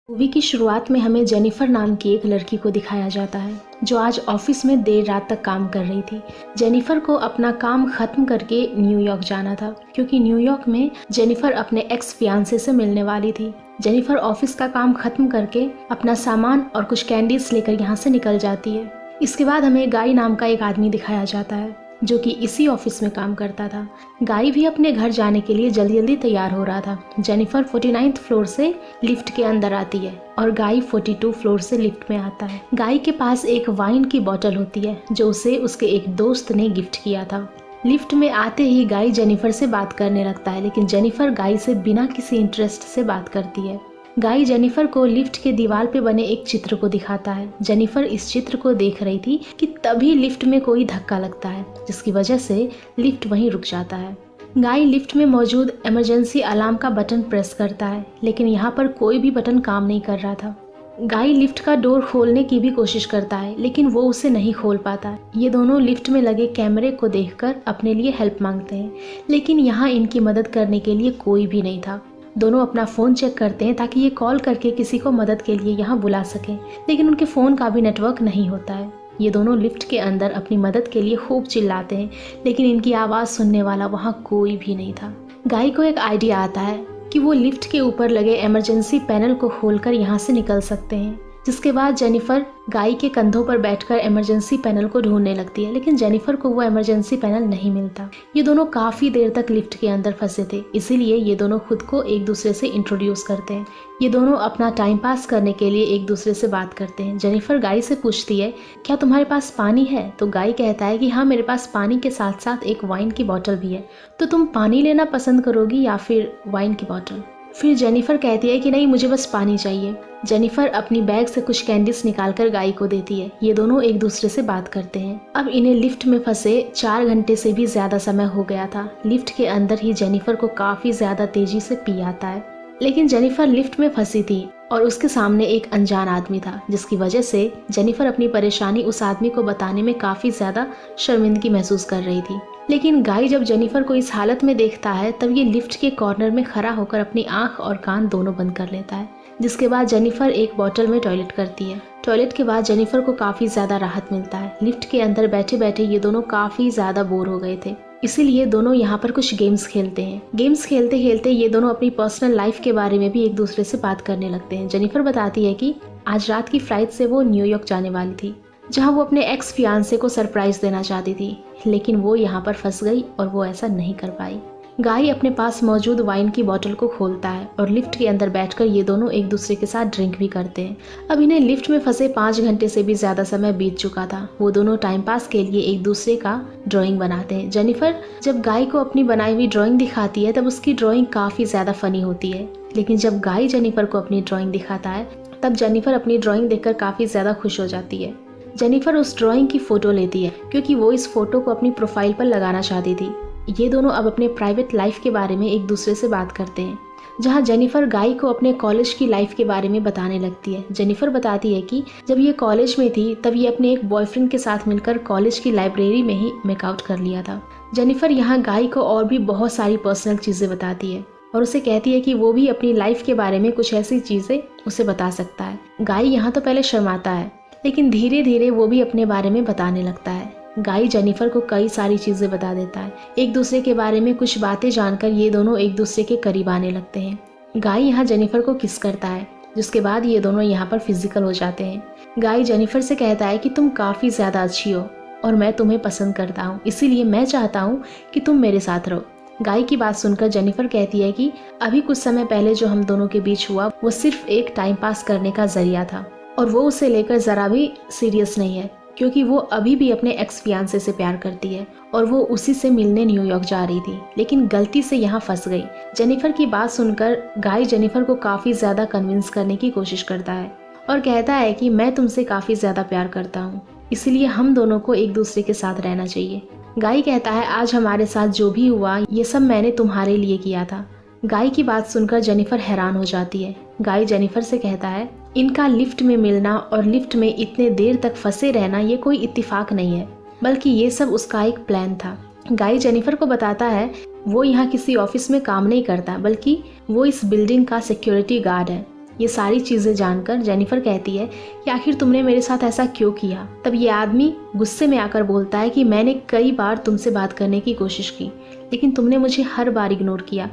Movie की शुरुआत में हमें जेनिफर नाम की एक लड़की को दिखाया जाता है जो आज ऑफिस में देर रात तक काम कर रही थी। जेनिफर को अपना काम खत्म करके न्यूयॉर्क जाना था क्योंकि न्यूयॉर्क में जेनिफर अपने एक्स फियांसे से मिलने वाली थी। जेनिफर ऑफिस का काम खत्म करके अपना सामान और कुछ कैंडीज लेकर यहाँ से निकल जाती है। इसके बाद हमें गाई नाम का एक आदमी दिखाया जाता है जो कि इसी ऑफिस में काम करता था। गाई भी अपने घर जाने के लिए जल्दी जल्दी तैयार हो रहा था। जेनिफर 49th फ्लोर से लिफ्ट के अंदर आती है और गाई 42 फ्लोर से लिफ्ट में आता है। गाई के पास एक वाइन की बोतल होती है जो उसे उसके एक दोस्त ने गिफ्ट किया था। लिफ्ट में आते ही गाई जेनिफर से बात करने लगता है, लेकिन जेनिफर गाई से बिना किसी इंटरेस्ट से बात करती है। गाई जेनिफर को लिफ्ट के दीवार पे बने एक चित्र को दिखाता है। जेनिफर इस चित्र को देख रही थी कि तभी लिफ्ट में कोई धक्का लगता है जिसकी वजह से लिफ्ट वहीं रुक जाता है। गाई लिफ्ट में मौजूद इमरजेंसी अलार्म का बटन प्रेस करता है, लेकिन यहाँ पर कोई भी बटन काम नहीं कर रहा था। गाई लिफ्ट का डोर खोलने की भी कोशिश करता है, लेकिन वो उसे नहीं खोल पाता। ये दोनों लिफ्ट में लगे कैमरे को देखकर अपने लिए हेल्प मांगते हैं, लेकिन यहाँ इनकी मदद करने के लिए कोई भी नहीं था। दोनों अपना फ़ोन चेक करते हैं ताकि ये कॉल करके किसी को मदद के लिए यहाँ बुला सकें, लेकिन उनके फ़ोन का भी नेटवर्क नहीं होता है। ये दोनों लिफ्ट के अंदर अपनी मदद के लिए खूब चिल्लाते हैं, लेकिन इनकी आवाज़ सुनने वाला वहाँ कोई भी नहीं था। गाई को एक आइडिया आता है कि वो लिफ्ट के ऊपर लगे इमरजेंसी पैनल को खोलकर यहाँ से निकल सकते हैं। जिसके बाद जेनिफर गाई के कंधों पर बैठकर इमरजेंसी पैनल को ढूंढने लगती है, लेकिन जेनिफर को वो इमरजेंसी पैनल नहीं मिलता। ये दोनों काफ़ी देर तक लिफ्ट के अंदर फंसे थे, इसीलिए ये दोनों खुद को एक दूसरे से इंट्रोड्यूस करते हैं। ये दोनों अपना टाइम पास करने के लिए एक दूसरे से बात करते हैं। जेनिफर गाई से पूछती है, क्या तुम्हारे पास पानी है? तो गाई कहता है कि हाँ, मेरे पास पानी के साथ साथ एक वाइन की बोतल भी है। तो तुम पानी लेना पसंद करोगी या फिर वाइन की बोतल? फिर जेनिफर कहती है कि नहीं, मुझे बस पानी चाहिए। जेनिफर अपनी बैग से कुछ कैंडीज निकालकर गाई को देती है। ये दोनों एक दूसरे से बात करते हैं। अब इन्हें लिफ्ट में फंसे 4 घंटे से भी ज्यादा समय हो गया था। लिफ्ट के अंदर ही जेनिफर को काफी ज्यादा तेजी से पी आता है, लेकिन जेनिफर लिफ्ट में फंसी थी और उसके सामने एक अनजान आदमी था, जिसकी वजह से जेनिफर अपनी परेशानी उस आदमी को बताने में काफी ज्यादा शर्मिंदगी महसूस कर रही थी। लेकिन गाई जब जेनिफर को इस हालत में देखता है तब ये लिफ्ट के कॉर्नर में खड़ा होकर अपनी आंख और कान दोनों बंद कर लेता है। जिसके बाद जेनिफर एक बोतल में टॉयलेट करती है। टॉयलेट के बाद जेनिफर को काफी ज्यादा राहत मिलता है। लिफ्ट के अंदर बैठे बैठे ये दोनों काफी ज्यादा बोर हो गए थे, इसीलिए दोनों यहाँ पर कुछ गेम्स खेलते हैं। गेम्स खेलते खेलते ये दोनों अपनी पर्सनल लाइफ के बारे में भी एक दूसरे से बात करने लगते हैं। जेनिफर बताती है कि आज रात की फ्लाइट से वो न्यूयॉर्क जाने वाली थी, जहाँ वो अपने एक्स फियांसे को सरप्राइज देना चाहती थी, लेकिन वो यहाँ पर फंस गई और वो ऐसा नहीं कर पाई। गाई अपने पास मौजूद वाइन की बोतल को खोलता है और लिफ्ट के अंदर बैठकर ये दोनों एक दूसरे के साथ ड्रिंक भी करते हैं। अब इन्हें लिफ्ट में फंसे 5 घंटे से भी ज्यादा समय बीत चुका था। वो दोनों टाइम पास के लिए एक दूसरे का ड्राइंग बनाते हैं। जेनिफर जब गाई को अपनी बनाई हुई ड्राइंग दिखाती है तब उसकी ड्राइंग काफी ज्यादा फनी होती है, लेकिन जब गाई जेनिफर को अपनी ड्राइंग दिखाता है तब जेनिफर अपनी ड्राइंग देखकर काफी ज्यादा खुश हो जाती है। जेनिफर उस ड्राइंग की फोटो लेती है क्योंकि वो इस फोटो को अपनी प्रोफाइल पर लगाना चाहती थी। ये दोनों अब अपने प्राइवेट लाइफ के बारे में एक दूसरे से बात करते हैं, जहाँ जेनिफर गाई को अपने कॉलेज की लाइफ के बारे में बताने लगती है। जेनिफर बताती है कि जब ये कॉलेज में थी तब ये अपने एक बॉयफ्रेंड के साथ मिलकर कॉलेज की लाइब्रेरी में ही मेकआउट कर लिया था। जेनिफर यहाँ गाई को और भी बहुत सारी पर्सनल चीज़ें बताती है और उसे कहती है कि वो भी अपनी लाइफ के बारे में कुछ ऐसी चीज़ें उसे बता सकता है। गाई यहाँ तो पहले शर्माता है, लेकिन धीरे धीरे वो भी अपने बारे में बताने लगता है। गाई जेनिफर को कई सारी चीजें बता देता है। एक दूसरे के बारे में कुछ बातें जानकर ये दोनों एक दूसरे के करीब आने लगते हैं। गाई यहाँ जेनिफर को किस करता है, जिसके बाद ये दोनों यहाँ पर फिजिकल हो जाते हैं। गाई जेनिफर से कहता है कि तुम काफी ज्यादा अच्छी हो और मैं तुम्हें पसंद करता हूँ, इसीलिए मैं चाहता हूँ कि तुम मेरे साथ रहो। गाई की बात सुनकर जेनिफर कहती है कि अभी कुछ समय पहले जो हम दोनों के बीच हुआ वो सिर्फ एक टाइम पास करने का जरिया था और वो उसे लेकर जरा भी सीरियस नहीं है, क्योंकि वो अभी भी अपने एक्स फियांसे से प्यार करती है और वो उसी से मिलने न्यूयॉर्क जा रही थी, लेकिन गलती से यहाँ फंस गई। जेनिफर की बात सुनकर गाई जेनिफर को काफी ज्यादा कन्विंस करने की कोशिश करता है और कहता है कि मैं तुमसे काफी ज्यादा प्यार करता हूँ, इसलिए हम दोनों को एक दूसरे के साथ रहना चाहिए। गाई कहता है आज हमारे साथ जो भी हुआ ये सब मैंने तुम्हारे लिए किया था। गाई की बात सुनकर जेनिफर हैरान हो जाती है। गाई जेनिफर से कहता है इनका लिफ्ट में मिलना और लिफ्ट में इतने देर तक फंसे रहना ये कोई इत्तेफाक नहीं है, बल्कि ये सब उसका एक प्लान था। गाई जेनिफर को बताता है वो यहाँ किसी ऑफिस में काम नहीं करता, बल्कि वो इस बिल्डिंग का सिक्योरिटी गार्ड है। ये सारी चीज़ें जानकर जेनिफर कहती है कि आखिर तुमने मेरे साथ ऐसा क्यों किया। तब ये आदमी गुस्से में आकर बोलता है कि मैंने कई बार तुमसे बात करने की कोशिश की, लेकिन तुमने मुझे हर बार इग्नोर किया,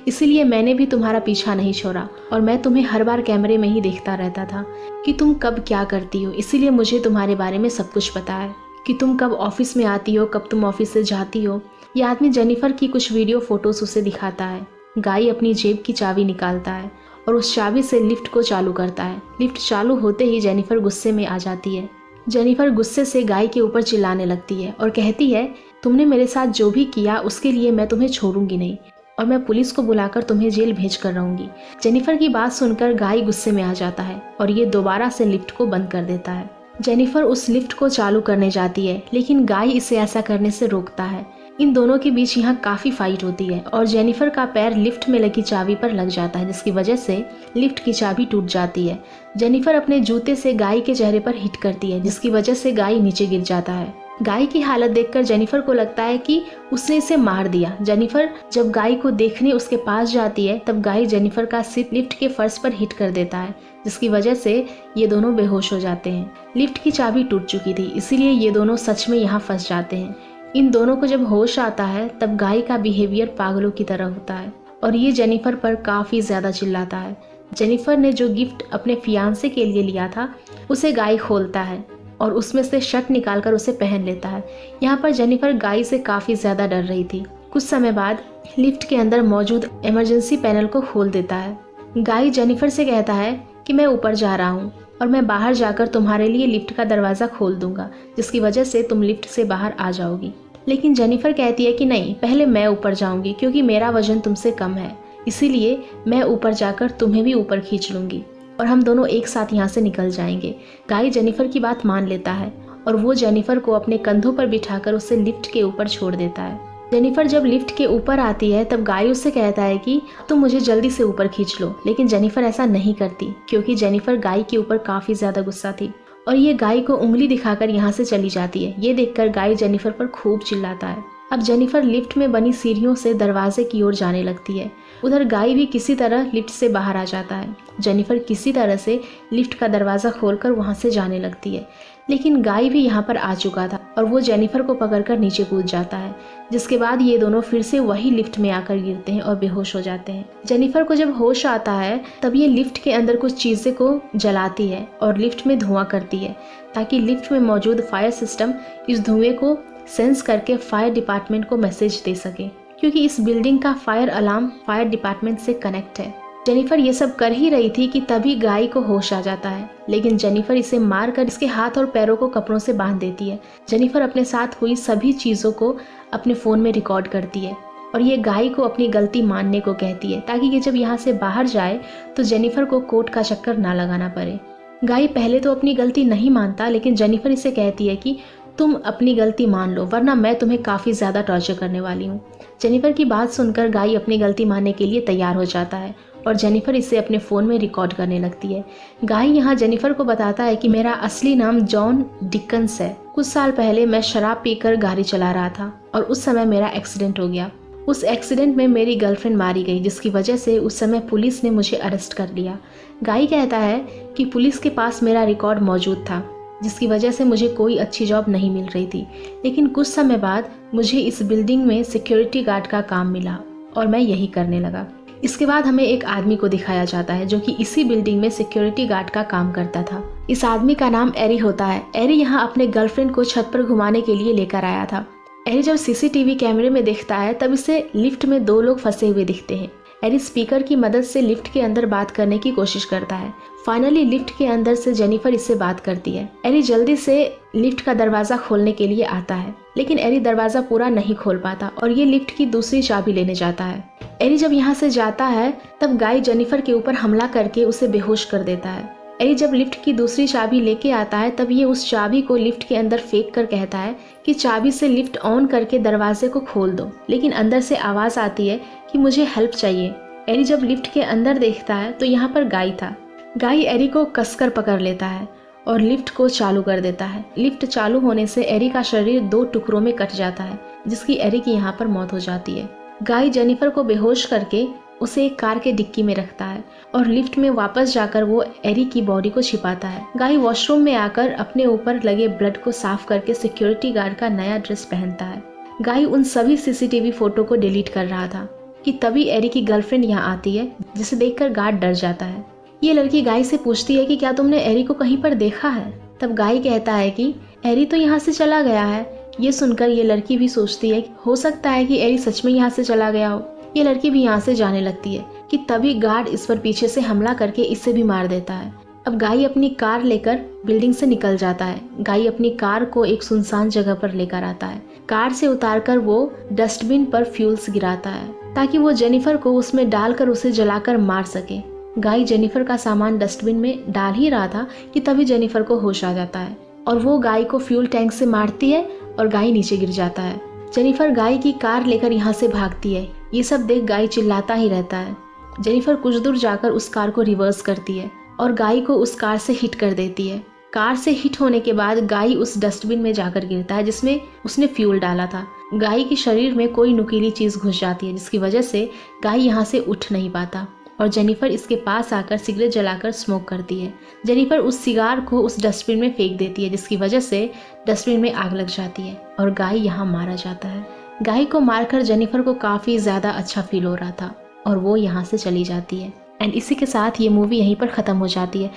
इसीलिए मैंने भी तुम्हारा पीछा नहीं छोड़ा और मैं तुम्हें हर बार कैमरे में ही देखता रहता था कि तुम कब क्या करती हो। इसीलिए मुझे तुम्हारे बारे में सब कुछ पता है कि तुम कब ऑफिस में आती हो, कब तुम ऑफिस से जाती हो। ये आदमी जेनिफर की कुछ वीडियो फोटोज उसे दिखाता है। गाई अपनी जेब की चाबी निकालता है और उस चाबी से लिफ्ट को चालू करता है। लिफ्ट चालू होते ही जेनिफर गुस्से में आ जाती है। जेनिफर गुस्से से गाई के ऊपर चिल्लाने लगती है और कहती है तुमने मेरे साथ जो भी किया उसके लिए मैं तुम्हें छोड़ूंगी नहीं और मैं पुलिस को बुलाकर तुम्हें जेल भेज कर रहूंगी। जेनिफर की बात सुनकर गाई गुस्से में आ जाता है और ये दोबारा से लिफ्ट को बंद कर देता है। जेनिफर उस लिफ्ट को चालू करने जाती है, लेकिन गाई इसे ऐसा करने से रोकता है। इन दोनों के बीच यहाँ काफ़ी फाइट होती है और जेनिफर का पैर लिफ्ट में लगी चाबी पर लग जाता है, जिसकी वजह से लिफ्ट की चाबी टूट जाती है। जेनिफर अपने जूते से गाई के चेहरे पर हिट करती है, जिसकी वजह से गाई नीचे गिर जाता है। गाई की हालत देखकर जेनिफर को लगता है कि उसने इसे मार दिया। जेनिफर जब गाई को देखने उसके पास जाती है तब गाई जेनिफर का सिर लिफ्ट के फर्श पर हिट कर देता है, जिसकी वजह से ये दोनों बेहोश हो जाते हैं। लिफ्ट की चाबी टूट चुकी थी, इसीलिए ये दोनों सच में यहाँ फंस जाते हैं। इन दोनों को जब होश आता है तब गाई का बिहेवियर पागलों की तरह होता है और ये जेनिफर पर काफ़ी ज़्यादा चिल्लाता है। जेनिफर ने जो गिफ्ट अपने फियांसे के लिए लिया था उसे गाई खोलता है और उसमें से शर्ट निकालकर उसे पहन लेता है। यहाँ पर जेनिफर गाई से काफ़ी ज़्यादा डर रही थी। कुछ समय बाद लिफ्ट के अंदर मौजूद इमरजेंसी पैनल को खोल देता है। गाई जेनिफर से कहता है कि मैं ऊपर जा रहा हूँ और मैं बाहर जाकर तुम्हारे लिए लिफ्ट का दरवाज़ा खोल दूंगा, जिसकी वजह से तुम लिफ्ट से बाहर आ जाओगी। लेकिन जेनिफर कहती है कि नहीं, पहले मैं ऊपर जाऊंगी क्योंकि मेरा वजन तुमसे कम है, इसीलिए मैं ऊपर जाकर तुम्हें भी ऊपर खींच लूंगी और हम दोनों एक साथ यहाँ से निकल जाएंगे। गाई जेनिफर की बात मान लेता है और वो जेनिफर को अपने कंधों पर बिठाकर उसे लिफ्ट के ऊपर छोड़ देता है। जेनिफर जब लिफ्ट के ऊपर आती है तब गाई उससे कहता है कि तुम मुझे जल्दी से ऊपर खींच लो, लेकिन जेनिफर ऐसा नहीं करती क्योंकि जेनिफर गाई के ऊपर काफ़ी ज़्यादा गुस्सा थी और ये गाई को उंगली दिखाकर यहाँ से चली जाती है। ये देखकर गाई जेनिफर पर खूब चिल्लाता है। अब जेनिफर लिफ्ट में बनी सीढ़ियों से दरवाजे की ओर जाने लगती है। उधर गाई भी किसी तरह लिफ्ट से बाहर आ जाता है। जेनिफर किसी तरह से लिफ्ट का दरवाज़ा खोलकर वहाँ से जाने लगती है, लेकिन गाई भी यहाँ पर आ चुका था और वो जेनिफर को पकड़कर नीचे कूद जाता है, जिसके बाद ये दोनों फिर से वही लिफ्ट में आकर गिरते हैं और बेहोश हो जाते हैं। जेनिफर को जब होश आता है तब ये लिफ्ट के अंदर कुछ चीज़ें को जलाती है और लिफ्ट में धुआं करती है, ताकि लिफ्ट में मौजूद फायर सिस्टम इस धुएं को सेंस करके फायर डिपार्टमेंट को मैसेज दे सके, क्योंकि इस बिल्डिंग का फायर अलार्म फायर डिपार्टमेंट से कनेक्ट है। जेनिफर ये सब कर ही रही थी कि तभी गाई को होश आ जाता है, लेकिन जेनिफर इसे मारकर इसके हाथ और पैरों को कपड़ों से बांध देती है। जेनिफर अपने साथ हुई सभी चीज़ों को अपने फ़ोन में रिकॉर्ड करती है और ये गाई को अपनी गलती मानने को कहती है, ताकि ये जब यहाँ से बाहर जाए तो जेनिफर को कोर्ट का चक्कर ना लगाना पड़े। गाई पहले तो अपनी गलती नहीं मानता, लेकिन जेनिफर इसे कहती है कि तुम अपनी गलती मान लो, वरना मैं तुम्हें काफ़ी ज़्यादा टॉर्चर करने वाली हूँ। जेनिफर की बात सुनकर गाई अपनी गलती मानने के लिए तैयार हो जाता है और जेनिफर इसे अपने फ़ोन में रिकॉर्ड करने लगती है। गाई यहाँ जेनिफर को बताता है कि मेरा असली नाम जॉन डिकन्स है। कुछ साल पहले मैं शराब पीकर गाड़ी चला रहा था और उस समय मेरा एक्सीडेंट हो गया। उस एक्सीडेंट में मेरी गर्लफ्रेंड मारी गई, जिसकी वजह से उस समय पुलिस ने मुझे अरेस्ट कर लिया। गाई कहता है कि पुलिस के पास मेरा रिकॉर्ड मौजूद था, जिसकी वजह से मुझे कोई अच्छी जॉब नहीं मिल रही थी, लेकिन कुछ समय बाद मुझे इस बिल्डिंग में सिक्योरिटी गार्ड का काम मिला और मैं यही करने लगा। इसके बाद हमें एक आदमी को दिखाया जाता है जो कि इसी बिल्डिंग में सिक्योरिटी गार्ड का काम करता था। इस आदमी का नाम एरी होता है। एरी यहाँ अपने गर्लफ्रेंड को छत पर घुमाने के लिए लेकर आया था। एरी जब सीसीटीवी कैमरे में देखता है तब इसे लिफ्ट में 2 लोग फंसे हुए दिखते हैं। एरी स्पीकर की मदद से लिफ्ट के अंदर बात करने की कोशिश करता है। फाइनली लिफ्ट के अंदर से जेनिफर इससे बात करती है। एरी जल्दी से लिफ्ट का दरवाजा खोलने के लिए आता है, लेकिन एरी दरवाजा पूरा नहीं खोल पाता और ये लिफ्ट की दूसरी चाबी लेने जाता है। एरी जब यहाँ से जाता है तब गाई जेनिफर के ऊपर हमला करके उसे बेहोश कर देता है। एरी जब लिफ्ट की दूसरी चाबी लेके आता है तब ये उस चाबी को लिफ्ट के अंदर फेंक कर कहता है कि चाबी से लिफ्ट ऑन करके दरवाजे को खोल दो, लेकिन अंदर से आवाज़ आती है कि मुझे हेल्प चाहिए। एरी जब लिफ्ट के अंदर देखता है तो यहाँ पर गाई था। गाई एरी को कसकर पकड़ लेता है और लिफ्ट को चालू कर देता है। लिफ्ट चालू होने से एरी का शरीर 2 टुकड़ों में कट जाता है, जिसकी एरी की यहाँ पर मौत हो जाती है। गाई जेनिफर को बेहोश करके उसे एक कार के डिक्की में रखता है और लिफ्ट में वापस जाकर वो एरी की बॉडी को छिपाता है। गाई वॉशरूम में आकर अपने ऊपर लगे ब्लड को साफ करके सिक्योरिटी गार्ड का नया ड्रेस पहनता है। गाई उन सभी सीसीटीवी फोटो को डिलीट कर रहा था कि तभी एरी की गर्लफ्रेंड यहाँ आती है, जिसे देखकर गार्ड डर जाता है। ये लड़की गाई से पूछती है कि क्या तुमने एरी को कहीं पर देखा है। तब गाई कहता है कि एरी तो यहाँ से चला गया है। ये सुनकर ये लड़की भी सोचती है हो सकता है कि एरी सच में यहाँ से चला गया हो। ये लड़की भी यहाँ से जाने लगती है कि तभी गार्ड इस पर पीछे से हमला करके इसे भी मार देता है। अब गाई अपनी कार लेकर बिल्डिंग से निकल जाता है। गाई अपनी कार को एक सुनसान जगह पर लेकर आता है। कार से उतारकर वो डस्टबिन पर फ्यूल्स गिराता है ताकि वो जेनिफर को उसमें डालकर उसे जलाकर मार सके। गाई जेनिफर का सामान डस्टबिन में डाल ही रहा था कि तभी जेनिफर को होश आ जाता है और वो गाई को फ्यूल टैंक से मारती है और गाई नीचे गिर जाता है। जेनिफर गाई की कार लेकर यहाँ से भागती है। ये सब देख गाई चिल्लाता ही रहता है। जेनिफर कुछ दूर जाकर उस कार को रिवर्स करती है और गाई को उस कार से हिट कर देती है। कार से हिट होने के बाद गाई उस डस्टबिन में जाकर गिरता है जिसमें उसने फ्यूल डाला था। गाई के शरीर में कोई नुकीली चीज घुस जाती है जिसकी वजह से गाई यहाँ से उठ नहीं पाता और जेनिफर इसके पास आकर सिगरेट जलाकर स्मोक करती है। जेनिफर उस सिगार को उस डस्टबिन में फेंक देती है जिसकी वजह से डस्टबिन में आग लग जाती है और गाई यहाँ मारा जाता है। गाई को मारकर जेनिफर को काफ़ी ज़्यादा अच्छा फील हो रहा था और वो यहाँ से चली जाती है। एंड इसी के साथ ये मूवी यहीं पर ख़त्म हो जाती है।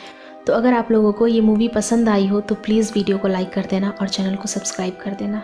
तो अगर आप लोगों को ये मूवी पसंद आई हो तो प्लीज़ वीडियो को लाइक कर देना और चैनल को सब्सक्राइब कर देना।